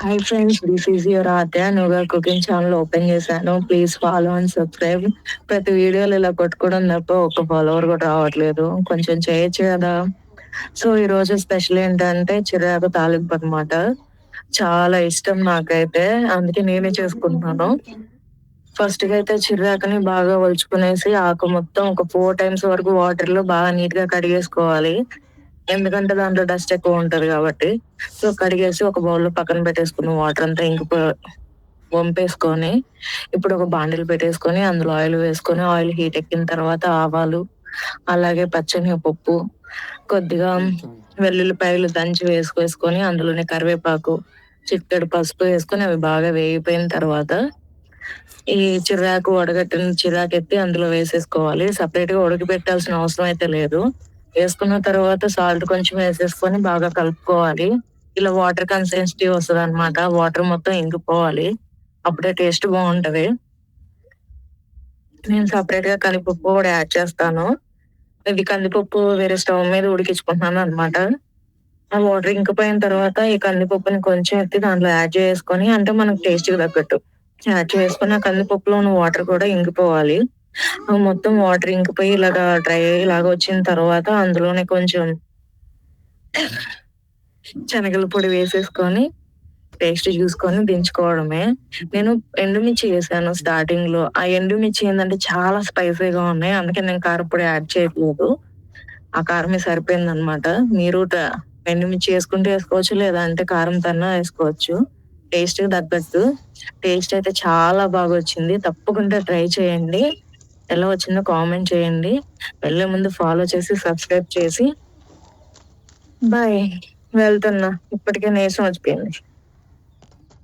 Hi friends, this is your Aadya. నువ్వుగా cooking channel open చేశాను. Please follow and subscribe. ప్రతి వీడియోలో ఇలా కొట్టుకోవడం తప్ప ఒక్క ఫాలోవర్ కూడా రావట్లేదు. కొంచెం చేయొచ్చు కదా. సో ఈరోజు స్పెషల్ ఏంటంటే చిరాకు తాలింపు అనమాట. చాలా ఇష్టం నాకైతే, అందుకే నేనే చేసుకుంటున్నాను. ఫస్ట్ గా అయితే చిరాకుని బాగా ఒలుచుకునేసి ఆకు మొత్తం ఒక 4 times వరకు వాటర్ లో బాగా నీట్ గా కడిగేసుకోవాలి. ఎందుకంటే దాంట్లో డస్ట్ ఎక్కువ ఉంటది కాబట్టి. సో కడిగేసి ఒక బౌల్లో పక్కన పెట్టేసుకుని వాటర్ అంతా వంపేసుకొని, ఇప్పుడు ఒక బాండిల్ పెట్టేసుకొని అందులో ఆయిల్ వేసుకొని, ఆయిల్ హీట్ ఎక్కిన తర్వాత ఆవాలు, అలాగే పచ్చనిపప్పు, కొద్దిగా వెల్లుల్లిపాయలు దంచి వేసుకొని అందులోనే కరివేపాకు, చిటికెడు పసుపు వేసుకొని అవి బాగా వేగిపోయిన తర్వాత ఈ చిరాకు వడగట్టిన చిరాకు ఎత్తి అందులో వేసేసుకోవాలి. సపరేట్ గా ఉడక పెట్టాల్సిన అవసరం అయితే లేదు. వేసుకున్న తర్వాత సాల్ట్ కొంచెం వేసేసుకొని బాగా కలుపుకోవాలి. ఇలా వాటర్ కన్సిస్టెన్సీ వస్తుంది అనమాట. వాటర్ మొత్తం ఇంకిపోవాలి, అప్పుడే టేస్ట్ బాగుంటది. నేను సపరేట్ గా కందిపప్పు కూడా యాడ్ చేస్తాను. ఇది కందిపప్పు వేరే స్టవ్ మీద ఉడికించుకుంటున్నాను అనమాట. ఆ వాటర్ ఇంకిపోయిన తర్వాత ఈ కందిపప్పుని కొంచెం ఎత్తి దాంట్లో యాడ్ చేసుకొని, అంటే మనకు టేస్ట్ కి తగ్గట్టు యాడ్ చేసుకుని ఆ కందిపప్పులోని వాటర్ కూడా ఇంకిపోవాలి. మొత్తం వాటర్ ఇంకిపోయి ఇలాగా డ్రై ఇలాగా వచ్చిన తర్వాత అందులోనే కొంచెం శనగల పొడి వేసేసుకొని టేస్ట్ చూసుకొని దించుకోవడమే. నేను ఎండుమిర్చి వేసాను స్టార్టింగ్ లో. ఆ ఎండుమిర్చి ఏంటంటే చాలా స్పైసీగా ఉన్నాయి, అందుకే నేను కారపొడి యాడ్ చేయట్లేదు. ఆ కారమే సరిపోయింది అనమాట. మీరు ఎండుమిర్చి వేసుకుంటే వేసుకోవచ్చు, లేదా అంటే కారం తన్నా వేసుకోవచ్చు, టేస్ట్ కి తగ్గట్టు. టేస్ట్ అయితే చాలా బాగా వచ్చింది, తప్పకుండా ట్రై చేయండి. ఎలా వచ్చిందో కామెంట్ చేయండి. వెళ్ళే ముందు ఫాలో చేసి సబ్స్క్రైబ్ చేసి బాయ్. వెళ్తున్నా, ఇప్పటికే నీరసం వచ్చిపోయింది.